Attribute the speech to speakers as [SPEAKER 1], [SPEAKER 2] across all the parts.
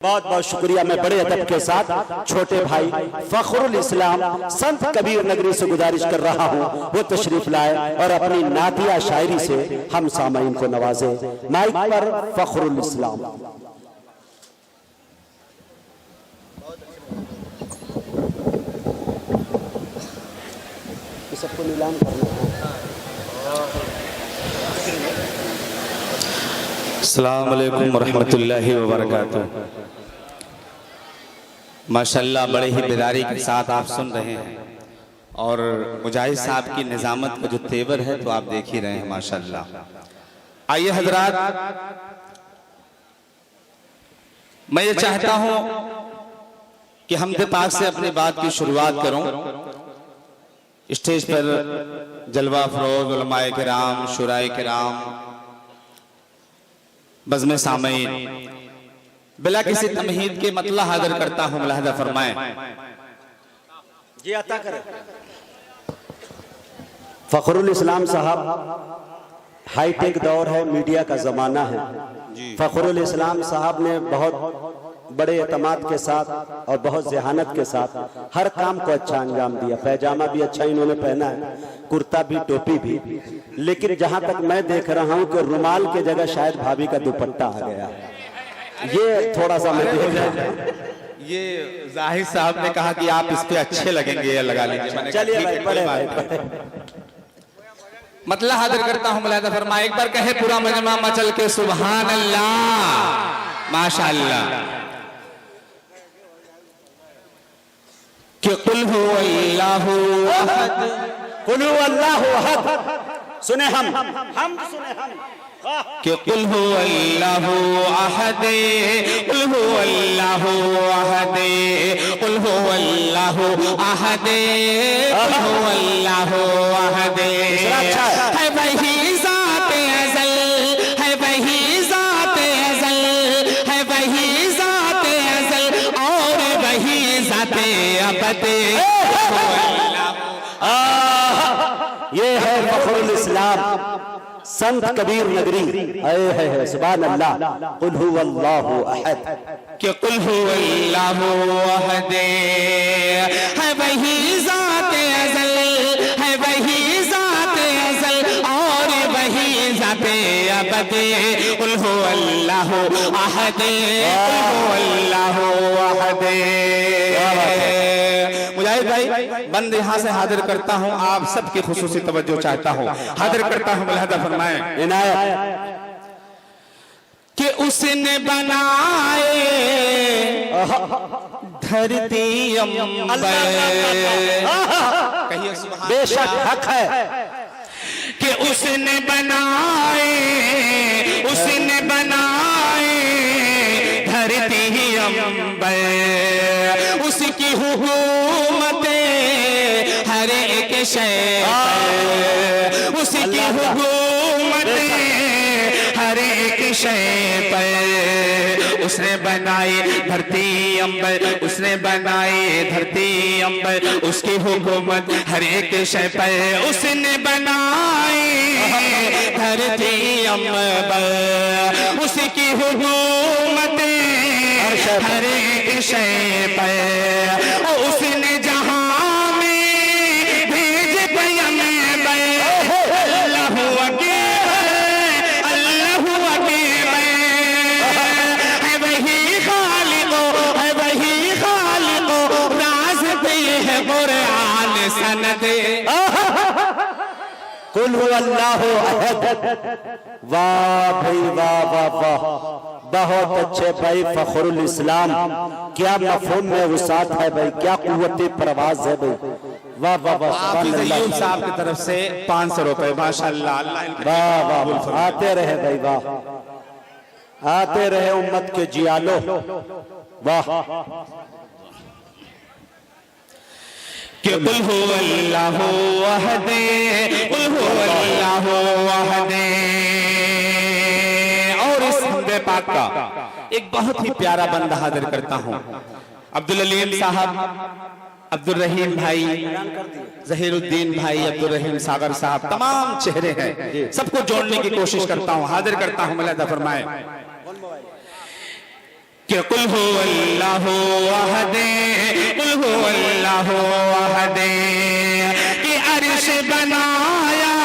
[SPEAKER 1] बहुत बहुत शुक्रिया। मैं बड़े अदब के साथ छोटे भाई फखरुल इस्लाम संत कबीर नगरी से गुजारिश कर रहा हूँ वो तशरीफ लाए और अपनी नातिया शायरी से हम सामाईन को नवाजे। माइक पर फखरुल इस्लाम। सबको नीलाम करना है।
[SPEAKER 2] अस्सलाम वालेकुम वरहमतुल्लाहि वबरकातुहू। माशाल्लाह बड़े ही बेदारी के साथ आप सुन रहे हैं और मुजाहिद साहब की निजामत का जो तेवर है तो आप देख ही रहे हैं माशाल्लाह। आइए हजरात, मैं ये चाहता हूं कि हमदे पाक से अपनी बात की शुरुआत करूं। स्टेज पर जलवा फरोज उलमाए किराम, शुराए किराम, बज़्म सामईन, बिला किसी तमहीद के मतला हाजिर करता हूं, मुलाहजा फरमाएं।
[SPEAKER 1] जी अता करें। फखरुल इस्लाम साहब हाईटेक दौर है, मीडिया का जमाना है। फखरुल इस्लाम साहब ने बहुत बड़े एतमाद के साथ और बहुत जहानत के साथ हर काम को अच्छा अंजाम दिया। पैजामा भी अच्छा इन्होंने पहना है, कुर्ता भी, टोपी भी, लेकिन जहां तक मैं देख रहा हूं कि रुमाल के जगह शायद भाभी का दुपट्टा आ गया। ये थोड़ा सा मैं देख रहा हूं।
[SPEAKER 2] ये जाहिद साहब ने कहा कि आप इस पे अच्छे लगेंगे, ये लगा लीजिए।
[SPEAKER 1] चलिए भाई, पढ़े
[SPEAKER 2] मतलब हाजिर करता हूं, मुलाहिजा फरमाए। एक बार कहे पूरा मजमा मचल के सुभान अल्लाह, माशाअल्लाह। कि कुल हु अल्लाहु अहद,
[SPEAKER 1] कुल हु अल्लाहु अहद। सुने हम सुने हम
[SPEAKER 2] कि कुल हु अल्लाहु अहद, कुल हु अल्लाहु अहद, कुल हु अल्लाहु अहद, कुल हु अल्लाहु अहद। है वही ज़ाते अज़ल, है वही ज़ाते अज़ल, है वही ज़ाते अज़ल और वही ज़ाते अबद।
[SPEAKER 1] ये है फखरुल इस्लाम संत कबीर नगरी। है सुभान अल्लाह। कुल हु अल्लाहु अहद,
[SPEAKER 2] कि कुल हु अल्लाहु अहद, है वही ज़ाते अज़ल, है वही ज़ाते अज़ल और वही ज़ाते अबद। कुल हु अल्लाहु अहद, कुल हु अल्लाहु अहद। मुजाहिद भाई, बंद यहाँ से हाजिर करता हूँ, आप सबकी खुसूसी तवज्जो चाहता हूँ, हाजिर करता हूँ, मुलाहिजा फरमाएं।
[SPEAKER 1] इनायत
[SPEAKER 2] कि उसने बनाए धरती अंबर, कहिए सुभान,
[SPEAKER 1] बेशक हक है
[SPEAKER 2] कि उसने बनाए, उसने बनाए धरती अंबर, उसकी हुकूमत हर एक शय पर, उसकी हुकूमत हर एक शय पर। उसने बनाई धरती अंबर, उसने बनाई धरती अंबर, उसकी हुकूमत हर एक शय पर। उसने बनाई धरती अंबर, उसकी हुकूमत हर एक शय पर। उसने जहां में भेज पैगंबर, अल्लाहु अकबर, अल्लाहु अकबर। है वही खालिको, है वही खालिको, राज़ पे है कुरान सनद।
[SPEAKER 1] कुल हु अल्लाहु अहद। वाह भाई वाह वाह वाह, बहुत अच्छे भाई फखरुल इस्लाम। क्या मफ़हूम में वसात है भाई, क्या कुव्वत परवाज़ है भाई। वाह वाह वाह, सुभान अल्लाह।
[SPEAKER 2] साहब की तरफ से 500 रुपए, माशाअल्लाह।
[SPEAKER 1] वाह वाह वाह, आते रहे भाई, वाह आते रहे उम्मत के जियालो। वाह।
[SPEAKER 2] कि कुल हु अल्लाहु अहद, कुल हु अल्लाहु अहद। और इस हमदे पाक का एक बहुत ही प्यारा बंदा हाजिर करता हूं। अब्दुल अलीम साहब, अब्दुल रहीम भाई, जहीरुद्दीन भाई, अब्दुल रहीम सागर साहब, तमाम चेहरे हैं, सबको जोड़ने की कोशिश करता हूं, हाजिर करता हूं, मुलाहिजा फरमाएं। कि कुल हु अल्लाहु अहद, कुल हु अल्लाहु अहद, कि अर्श बनाया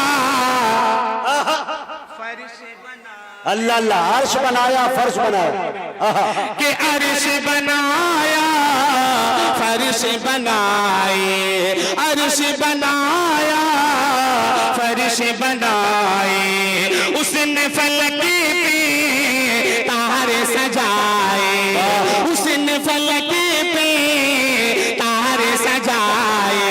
[SPEAKER 2] फर्श बनाया,
[SPEAKER 1] अल्लाह अल्लाह, अर्श बनाया फर्श बनाया,
[SPEAKER 2] कि अर्श बनाया फर्श बनाए, अर्श बनाया फर्श बनाए, उसने फलक पे तारे सजाए, उसने फलक पे तारे सजाए,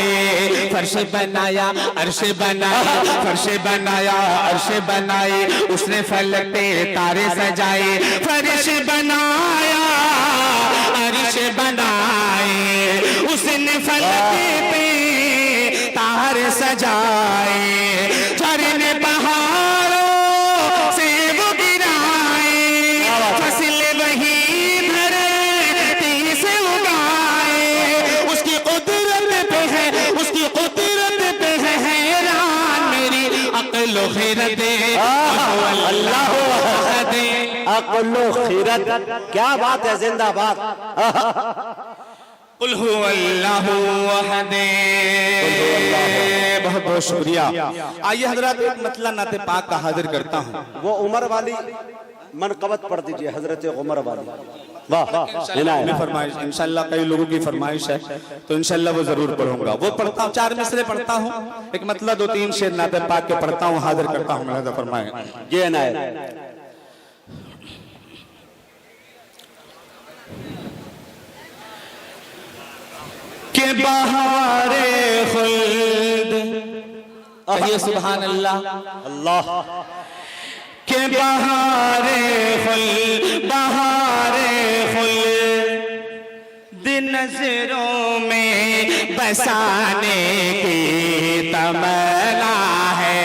[SPEAKER 2] फर्श बनाया अर्श बनाया, फर्श बनाया अर्श बनाए, उसने फलक पे तारे सजाए, फर्श बनाया अर्श बनाए, उसने फलक पे तारे सजाए, झरने पहाड़ों से वो गिराए, फसल वही धरती से उगाए, उसकी कुदरत पे है, उसकी कुदरत पे है हैरान मेरी अक्ल खैरत, अल्लाह
[SPEAKER 1] अक्ल खैरत, क्या बात है, जिंदाबाद।
[SPEAKER 2] कुल हु अल्लाहु अहद। बहुत बहुत शुक्रिया। आइए हजरत एक मतला नाते पाक का हाजिर करता हूँ।
[SPEAKER 1] वो उमर वाली मनकबत पढ़ दीजिए, हजरत उमर वाली। वाह,
[SPEAKER 2] फरमाइश इंशाल्लाह कई लोगों की फरमाइश है, तो इंशाल्लाह वो जरूर पढ़ूंगा। वो पढ़ता हूँ, 4 मिसरे पढ़ता हूँ, एक मतलब 2-3 शेर नाते पाक के पढ़ता हूँ, हाजिर करता हूँ। फरमाए
[SPEAKER 1] ये ना
[SPEAKER 2] के बहारे खुल्द, कहिए सुभान अल्लाह।
[SPEAKER 1] अल्लाह
[SPEAKER 2] के बहारे खुल्द, बहारे खुल्द नजरों में बसाने की तमन्ना है,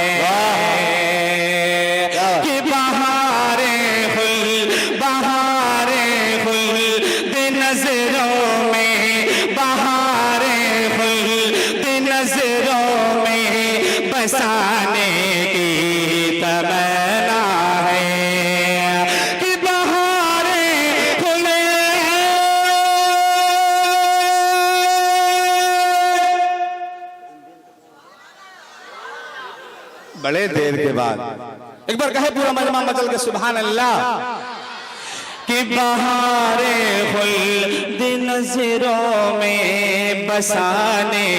[SPEAKER 2] कि बहारे खुल्द, बहारे खुल्द नजरों में, बहारे खुल्द नजरों में बसाने की तमन्ना है, कि बहारे खुल्द। बड़े देर के बाद एक बार कहे पूरा मजमा मचल के सुभान अल्लाह। कि बहारे खुल्द नजरों में बसाने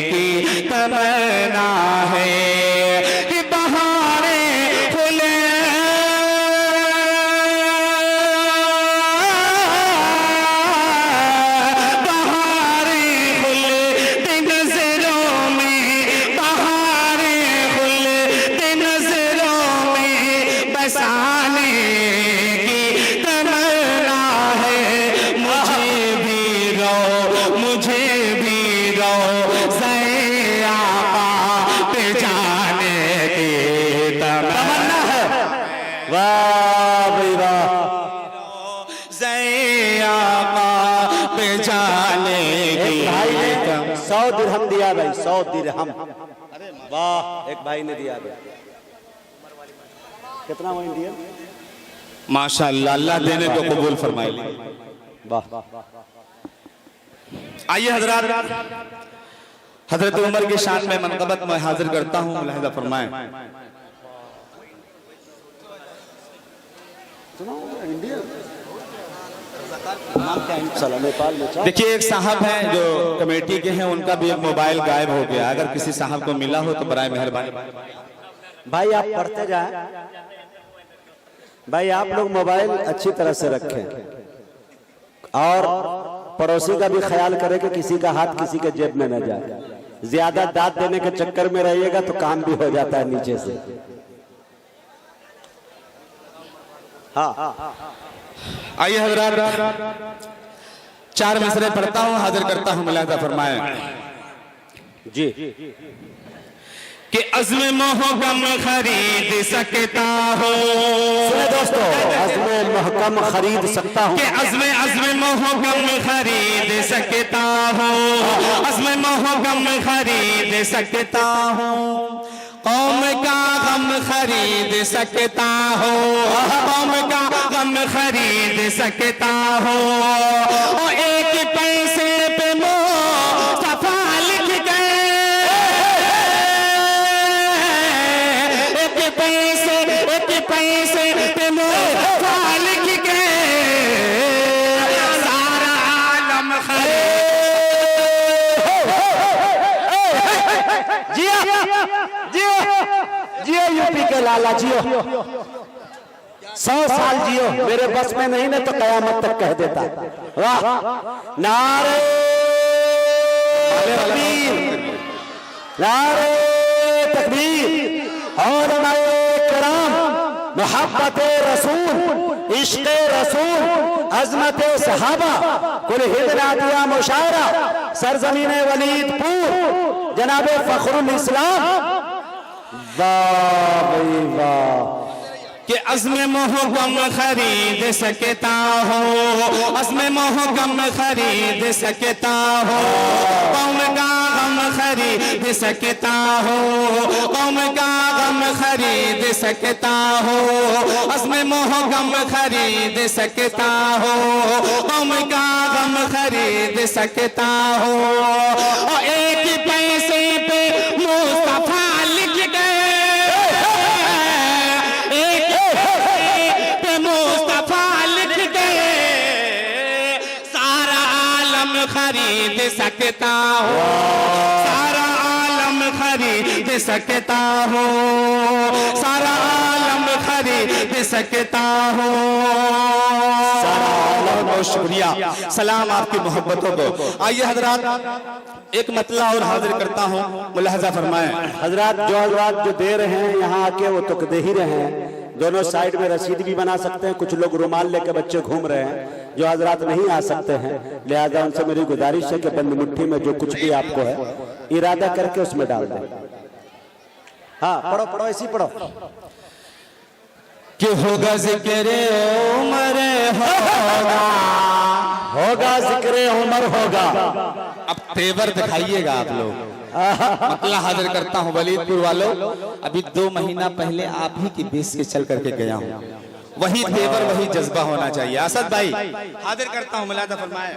[SPEAKER 2] की तमन्ना है, कि बहारे खुल्द, बहारे खुल्द नजरों में, बहारे खुल्द नजरों में बसाने
[SPEAKER 1] दिरहम दिया भाई, 100 दिरहम। वाह, एक भाई ने दिया भाई। कितना वो इंडियन?
[SPEAKER 2] माशाअल्लाह, अल्लाह देने को कबूल फरमाए।
[SPEAKER 1] वाह।
[SPEAKER 2] आइए हजरत, हजरत उमर की शान में मनकबत में हाजिर करता हूँ, मुलाहिजा फरमाए। देखिए एक साहब हैं जो कमेटी के हैं, उनका भी एक मोबाइल गायब हो गया। अगर किसी साहब को मिला हो तो बराए मेहरबानी
[SPEAKER 1] भाई आप पढ़ते जाएं। भाई आप लोग मोबाइल अच्छी तरह से रखें और पड़ोसी का भी ख्याल करें कि किसी का हाथ किसी के जेब में न जाए। ज्यादा दाद देने के चक्कर में रहिएगा तो काम भी हो जाता है नीचे से। हाँ,
[SPEAKER 2] आइए हजरात 4 मिसरे पढ़ता हूँ, हाजिर करता हूँ, मुलाहिजा फरमाए
[SPEAKER 1] जी।
[SPEAKER 2] कि अज़्म मोहकम खरीद सकता हो,
[SPEAKER 1] सुने दोस्तों, अज़्म मोहकम खरीद सकता हूँ,
[SPEAKER 2] कि अज़्म मोहकम खरीद सकता हो, अज़्म मोहकम खरीद सकता हूँ, कौम का गम खरीद सकता हो, कौम का गम खरीद सकता हो। और एक पैसे पे मुस्तफा लिख गए, एक पैसे पे मुस्तफा लिख गए, सारा आलम
[SPEAKER 1] जियो यूपी के लाला जियो, 100 साल जियो। मेरे बस में नहीं ना तो कयामत तक कह देता। वाह, नारे तकबीर, नारे तकबीर। और कराम, मोहब्बत रसूल, इश्क रसूल, अजमत सहाबा, कुल हिदना दिया मुशायरा, सरजमीन वलीदपुर, जनाबे फखरुल इस्लाम। वाह भाई वाह,
[SPEAKER 2] कि अज़्म मोहकम खरीद सकता हो, अज़्म मोहकम खरीद सकता हो। कौम का गम खरीद सकता हो, कौम का गम खरीद सकता हो। अज़्म मोहकम खरीद सकता हो, कौम का गम खरीद सकता हो। और एक पैसे पे मुस्तफा लिख गए, खरीद सकता हो, सारा आलम खरीद सकता हो, सारा आलम खरीद सकता हो। बहुत शुक्रिया, सलाम आपकी मोहब्बतों को। आइए हजरात, एक मतला और हाजिर करता हूँ, मुलाहजा फरमाएं।
[SPEAKER 1] हजरात जो दे रहे हैं यहाँ आके वो तो दे ही रहे हैं। दोनों साइड में रसीद भी बना सकते हैं। कुछ लोग रुमाल लेकर बच्चे घूम रहे हैं। जो हजरात नहीं आ सकते हैं, लिहाजा उनसे मेरी गुजारिश है कि बंद मुट्ठी में जो कुछ भी आपको है इरादा करके उसमें डाल दें। हाँ, पढ़ो पढ़ो, ऐसी पढ़ो।
[SPEAKER 2] कि होगा जिक्र उमर होगा,
[SPEAKER 1] होगा जिक्र उमर होगा।
[SPEAKER 2] अब तेवर दिखाइएगा आप लोग। मतला हाजिर करता हूँ वलीदपुर वालों। अभी 2 महीना पहले आप ही की बेस के चल करके गया हूँ। वही तेवर, वही जज्बा होना चाहिए। असद भाई हाजिर करता हूँ, मुलादा फरमाए।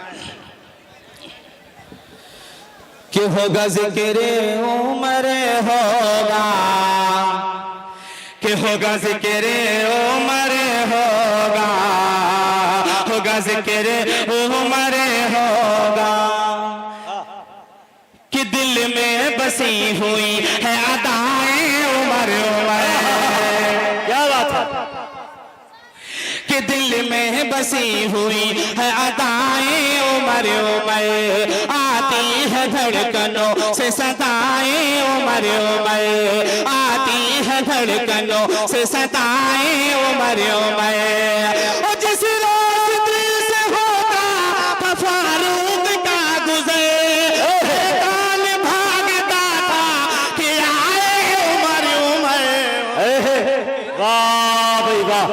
[SPEAKER 2] कि होगा जिक्र उमर होगा, कि होगा जिक्र उमर होगा, होगा जिक्र उमर होगा। कि दिल में बसी हुई है अदाएं उमर उमर,
[SPEAKER 1] क्या बात है।
[SPEAKER 2] कि दिल में बसी हुई है अदाएं उमर उमर, आती है धड़कनों से सदाएं उमर उमर, आती है धड़कनों से सदाएं उमर उमर। और जिस रास्ते से होता फारूक का गुजर, कान भागता था कि आए उमर उमर।
[SPEAKER 1] वाह भाई वाह।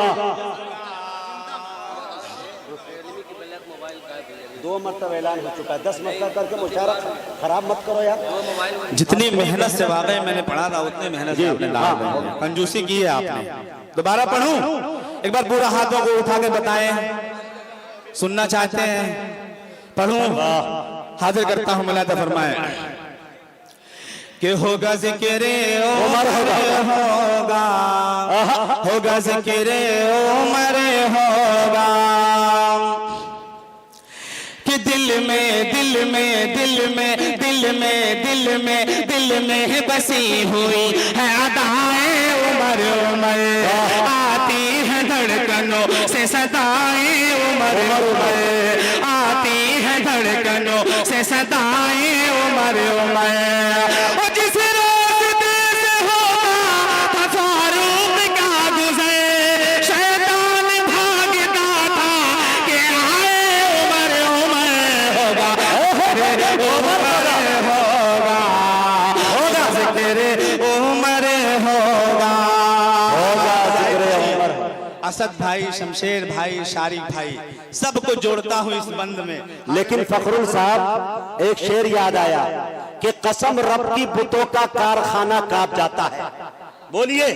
[SPEAKER 1] 2 मरतबा ऐलान हो चुका है, 10 मरतबा करके मुशायरा खराब मत करो यार।
[SPEAKER 2] जितनी मेहनत से वाकई मैंने पढ़ा था उतनी मेहनत से आपने कंजूसी की है आपने। दोबारा पढ़ूं? एक बार पूरा हाथों को उठा के बताएं, सुनना चाहते हैं? पढ़ूं? हाजिर करता हूं, मुलादा फरमाएं। कि होगा जिक्र उमर होगा, होगा जिक्र उमर होगा। कि दिल में दिल में दिल में दिल में दिल में दिल में बसी हुई है अदाएं उमर उमर, आती है धड़कनों से सदाएं उमर उमर, आती है धड़कनों से सदाएं उमर उमर। और जिस रास्ते से होता फारूक का गुजर, शैतान भागता था कि आए उमर उमर होगा, होगा जिक्र उमर होगा, होगा जिक्र उमर। असद भाई, शमशेर भाई, शारिक भाई, सबको जोड़ता हूँ इस बंद में।
[SPEAKER 1] लेकिन फखरुल साहब, एक शेर याद आया कि कसम रब की बुतों का कारखाना कांप जाता है। बोलिए।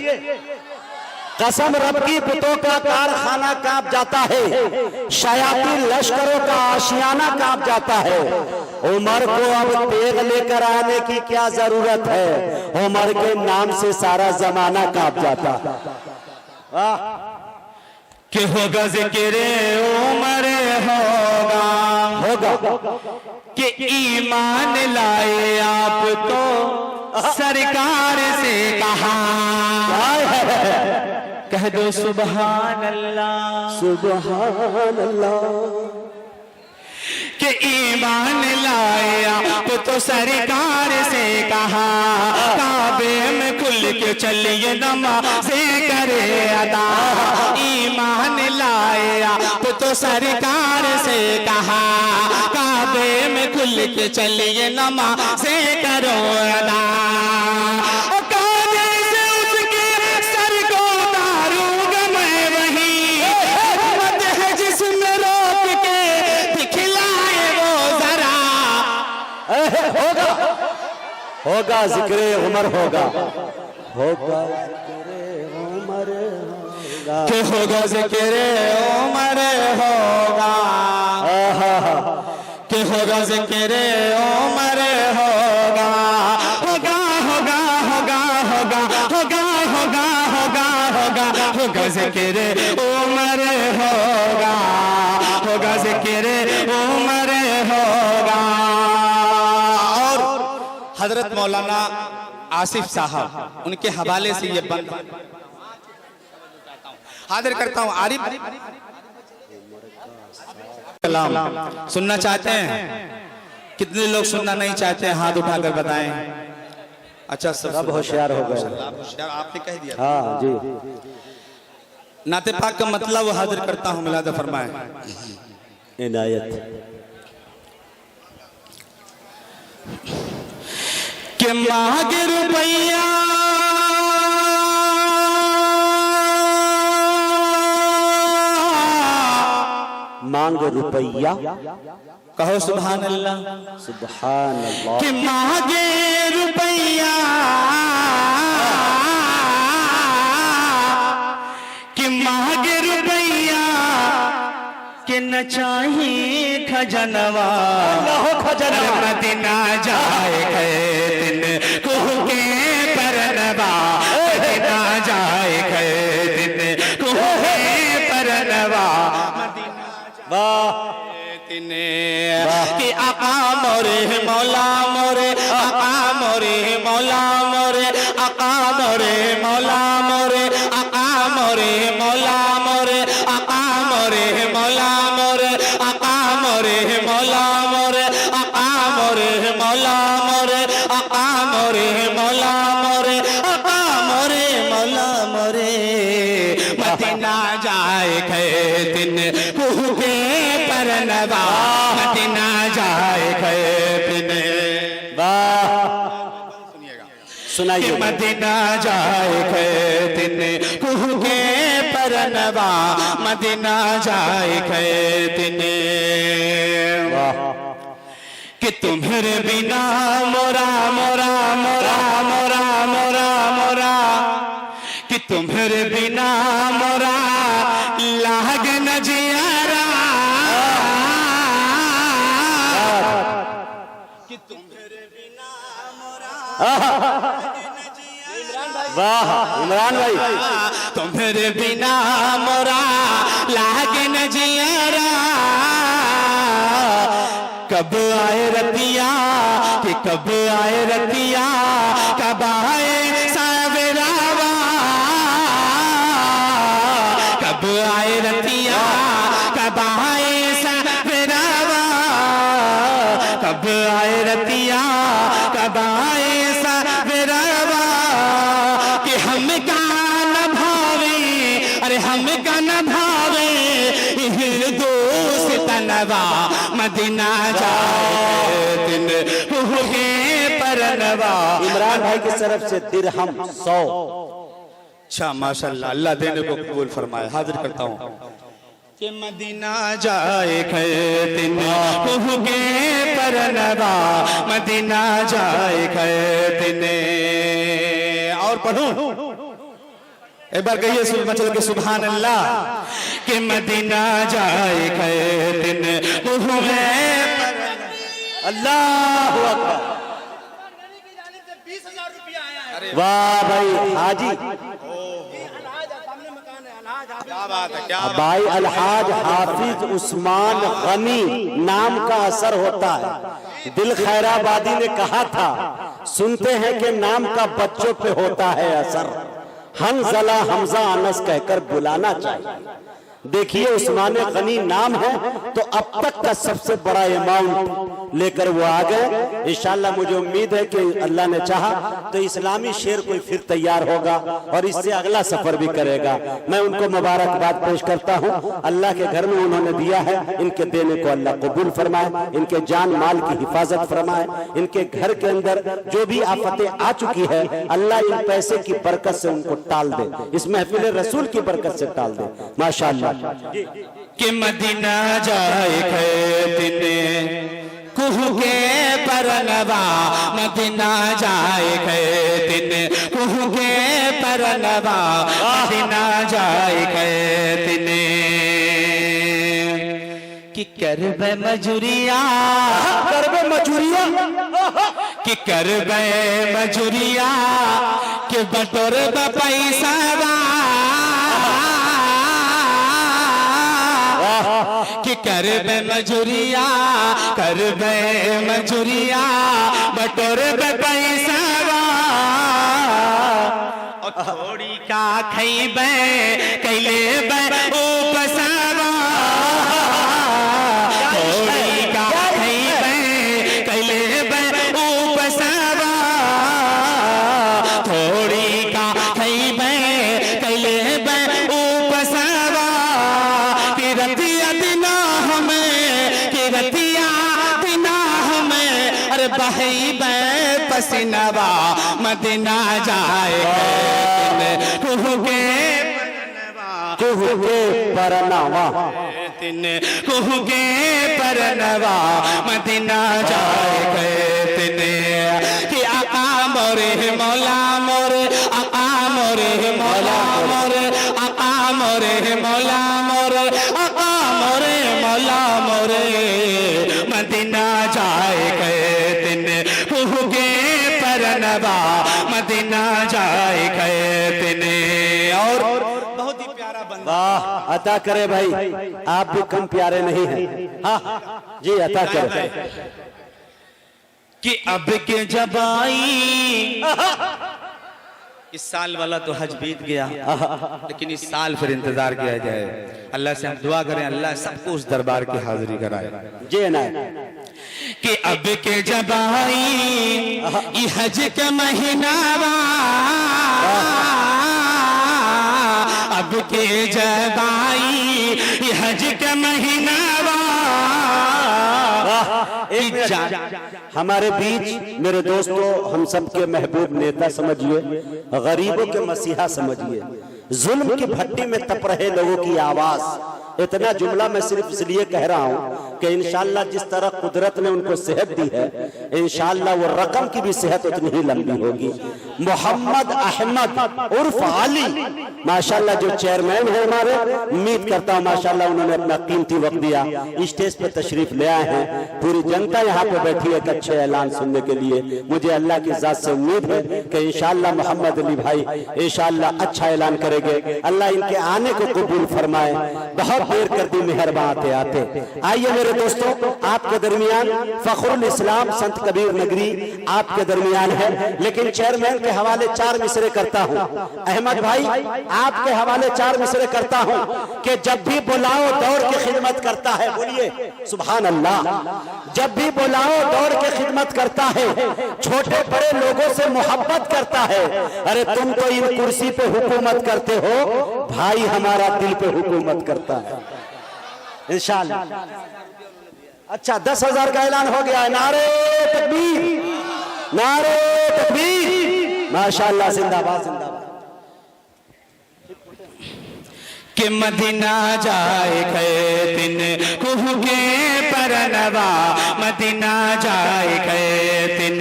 [SPEAKER 1] कसम रब की, पुतों का कारखाना कांप जाता है, शयातीन लश्करों का आशियाना कांप जाता है। उमर को अब तेग लेकर आने की क्या जरूरत है, उमर के नाम से सारा जमाना कांप जाता है।
[SPEAKER 2] कि होगा जिक्र उमर होगा कि ईमान लाए आप तो सरकार से कहा, कह दो सुभान अल्लाह
[SPEAKER 1] सुभान अल्लाह।
[SPEAKER 2] कि ईमान लाए आप तो सरकार से कहा, काबे में खुल के चलिए नमाज़े करे अदा। ईमान लाए आप तो सरकार से कहा, काबे में खुल के चलिए नमाज़े करो अदा।
[SPEAKER 1] होगा जिक्रे उमर होगा, होगा जिक्रे उमर होगा,
[SPEAKER 2] कि होगा जिक्रे उमर होगा, कि होगा जिक्रे उमर होगा, होगा होगा होगा होगा होगा होगा होगा होगा होगा जिक्रे उमर होगा, होगा जिक्रे उमर होगा। हजरत मौलाना आसिफ साहब, उनके हवाले से ये बंद हाजिर करता हूँ। आरिफ कलाम सुनना चाहते हैं? कितने लोग सुनना नहीं चाहते हैं? हाथ उठाकर बताएं। अच्छा,
[SPEAKER 1] सब होशियार हो गए।
[SPEAKER 2] होशियार आपने कह दिया।
[SPEAKER 1] हाँ जी।
[SPEAKER 2] नाते पाक का मतलब हाजिर करता हूँ, मिलाद फरमाएं।
[SPEAKER 1] इनायत
[SPEAKER 2] कि मांग रुपैया
[SPEAKER 1] मांग रुपैया,
[SPEAKER 2] कहो सुभान अल्लाह
[SPEAKER 1] सुभान अल्लाह।
[SPEAKER 2] कि मांगे रुपैया, कि मांगे रुपैया, कि न चाहिए खजनवा, मदीना जाए दिन कुह के परनवा, मदीना जाए दिन कुह के परनवा, कि आका मोरे मौला मोरे, आका मोरे मौला मोरे, आका मोरे मौला मोरे, आका मोरे मौला मोरे, आका मोरे मौला मोरे, आका मोरे मौला मोरे, आका मोरे मौला मोरे, आका मोरे मौला मोरे, आका मोरे मौला मोरे, मदीना जाए दिन कुह के परनवा, मदीना जाए दिन।
[SPEAKER 1] सुनाइए।
[SPEAKER 2] मदीना जाए दिन कुह के परनवा, मदीना जाए दिन। कि तुम्हारे बिना मोरा मोरा मोरा मोरा मोरा मोरा, कि तुम्हारे बिना मोरा लाग न जियारा, कि तुम्हारे बिना मोरा
[SPEAKER 1] वाह इमरान भाई,
[SPEAKER 2] तुम्हारे बिना मोरा लागे न जियारा। कब आए रतिया, कि कब आए रतिया, कब आए सावरावा, कब आए रतिया, कब आए सावरावा, कब आए रतिया, कब आए सावरावा। कि हम का न भावे, अरे हम का न भावे, दोस्त तनवा, मदीना जाए दिन हुए परनवा।
[SPEAKER 1] इमरान भाई की तरफ से दिरहम 100।
[SPEAKER 2] अच्छा माशाल्लाह, अल्लाह देने को कबूल फरमाए। हाजिर करता हूँ कि मदीना जाए दिन हुए परनवा, मदीना जाए दिन। और पढ़ूं एक बार कहिए सुन मचल के सुभान अल्लाह। कि मदीना जाए गए दिन मुँह में
[SPEAKER 1] अल्लाह अकबर।
[SPEAKER 3] 20,000 रुपया आया है।
[SPEAKER 1] वाह भाई हाजी,
[SPEAKER 3] क्या बात है, क्या
[SPEAKER 1] भाई अलहाज हाफिज उस्मान गनी नाम का असर होता है। दिल खैराबादी ने कहा था, सुनते हैं कि नाम का बच्चों पे होता है असर, हंजला हमजा अनस कहकर बुलाना चाहिए। देखिए उस्मान गनी नाम है तो अब तक का सबसे बड़ा अमाउंट लेकर वो आ गए। इंशाल्लाह मुझे उम्मीद है कि अल्लाह ने चाहा तो इस्लामी शेर कोई फिर तैयार होगा और इससे अगला सफर भी करेगा। मैं उनको मुबारकबाद पेश करता हूँ। अल्लाह के घर में उन्होंने दिया है, इनके देने को अल्लाह कबूल फरमाए, इनके जान माल की हिफाजत फरमाए, इनके घर के अंदर जो भी आफतें आ चुकी है अल्लाह इन पैसे की बरकत से उनको टाल दे, इस महफिल रसूल की बरकत से टाल दे माशाअल्लाह।
[SPEAKER 2] कि मदीना जाए गए दिन कुह के परनवा, मदीना जाए गए दिन कुह के परनवा, मदीना जाए गए दिन कि करबे मजूरिया,
[SPEAKER 1] करबे मजूरिया,
[SPEAKER 2] कि करबे मजूरिया, कि बटोर पैसा कि करबे मजूरिया, करबे मजूरिया, बटोर पैसा थोड़ी का खैबे कैले उपसावा, थोड़ी का खैबे कैले उपसावा, थोड़ी का खैबे कैले उपसावा, कि रतिया दिना हमें, कि रतिया दिना हमें, अरे बहई बे पसीनावा, मदीना जाए कुह के
[SPEAKER 1] परनवा,
[SPEAKER 2] कुह के परनवा, मदीना जाए गए तिने कि आका मोरे मौला मोरे, आका मोरे मौला मोरे, आका मोरे मौला मोरे, आका मोरे मौला मोरे, मदीना जाए गए तिने कुह के परनवा, मदीना जाए गए तिने। और बहुत ही प्यारा बंदा,
[SPEAKER 1] वाह अता करे भाई, आप भी कम प्यारे नहीं हैं। हाँ जी अता करे।
[SPEAKER 2] कि अब के जब आई, इस साल वाला तो हज बीत गया, लेकिन इस साल फिर इंतजार किया जाए। अल्लाह से हम दुआ करें अल्लाह सबको उस दरबार की हाजिरी कराए।
[SPEAKER 1] जी ना
[SPEAKER 2] कि अब के जब आई ये हज का महीनावा, अब के जब आई ये हज का महीनावा,
[SPEAKER 1] हमारे बीच मेरे दोस्तों, हम सबके महबूब नेता समझिए, गरीबों के मसीहा समझिए, जुल्म की भट्टी में तप रहे लोगों की आवाज। इतना जुमला मैं सिर्फ इसलिए कह रहा हूं कि इंशाअल्लाह जिस तरह कुदरत ने उनको सेहत दी है, इंशाअल्लाह वो रकम की भी सेहत उतनी ही लंबी होगी। मोहम्मद अहमद उर्फ अली माशाअल्लाह जो चेयरमैन है हमारे, उम्मीद करता हूं माशाअल्लाह उन्होंने अपना कीमती वक्त दिया, स्टेज पे तशरीफ ले आए हैं। पूरी जनता यहाँ पे बैठी है एक अच्छे ऐलान सुनने के लिए। मुझे अल्लाह की जात से उम्मीद है कि इंशाअल्लाह मोहम्मद अली भाई इंशाअल्लाह अच्छा ऐलान करेंगे। अल्लाह इनके आने को कबूल फरमाए। बहुत देर कर दी मेहरबान आते आते। आइए मेरे दोस्तों, आपके दरमियान फखरुल इस्लाम संत कबीर नगरी आपके दरमियान है, लेकिन चेयरमैन के हवाले 4 मिसरे करता हूँ। अहमद भाई आपके हवाले 4 मिसरे करता हूँ कि जब भी बुलाओ दौड़ के खिदमत करता है। बोलिए सुभान अल्लाह। जब भी बुलाओ दौड़ के खिदमत करता है, छोटे बड़े लोगों से मोहब्बत करता है। अरे तुम तो इन कुर्सी पे हुकूमत करते हो, भाई हमारा दिल पे हुकूमत करता है इंशाअल्लाह। अच्छा 10,000 का ऐलान हो गया है। नारे तकबीर, नारे तकबीर, माशाअल्लाह, जिंदाबाद जिंदाबाद।
[SPEAKER 2] कि मदीना जाए गए दिन कुह के परनवा, मदीना जाए गए दिन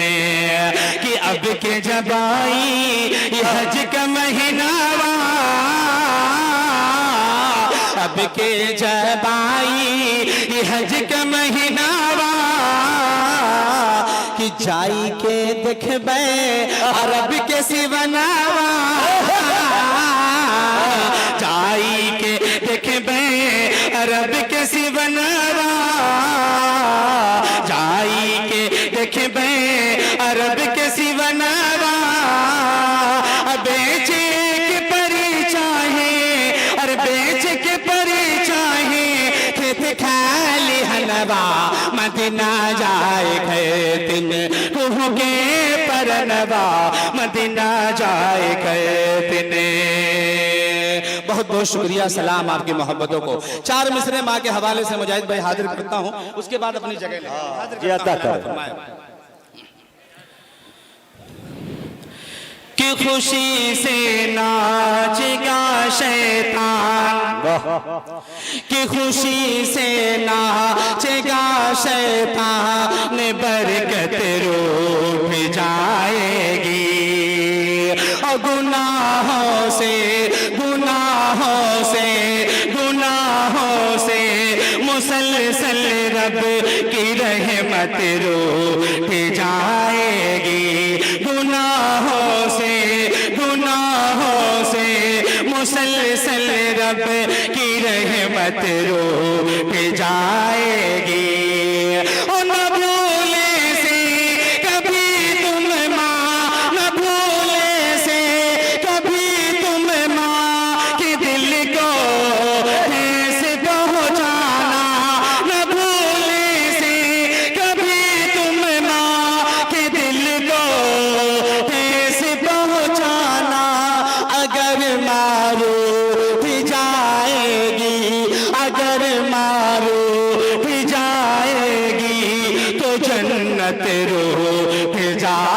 [SPEAKER 2] कि अब के जब आई हज का महीनावा, के जबाई हज का महीनावा कि जाई के देखबे अरब के सिवनावा जाई के देखबे अरब के सिवनावा जाई के देखबे अरब के सिवनावा बेचे के परी चाहे और बेच के परी चाहे खेत खाली हलवा मदीना जाए खेतिन कुह के परनवा मदीना जाए खेतिन। बहुत बहुत शुक्रिया, सलाम आपकी मोहब्बतों को। 4 मिसरे माँ के हवाले से मुजाहिद भाई हाजिर करता हूँ, उसके बाद अपनी जगह ले कि खुशी से नाचेगा शैतान, कि खुशी से नाचेगा शैतान बरकत रूठ जाएगी और गुनाहों से मुसलसल रब की रहमत रूठ जाएगी। गुनाहों से मुसलसल रब की रहमत रूठ जाएगी। और न भूले से कभी तुम माँ, न भूले से कभी तुम माँ के दिल को ठेस पहुँचाना, न भूले से कभी तुम माँ के दिल को ठेस पहुँचाना। अगर मारो भी जाएगी, अगर मारो भी जाएगी तो जन्नत रूठ जाएगी।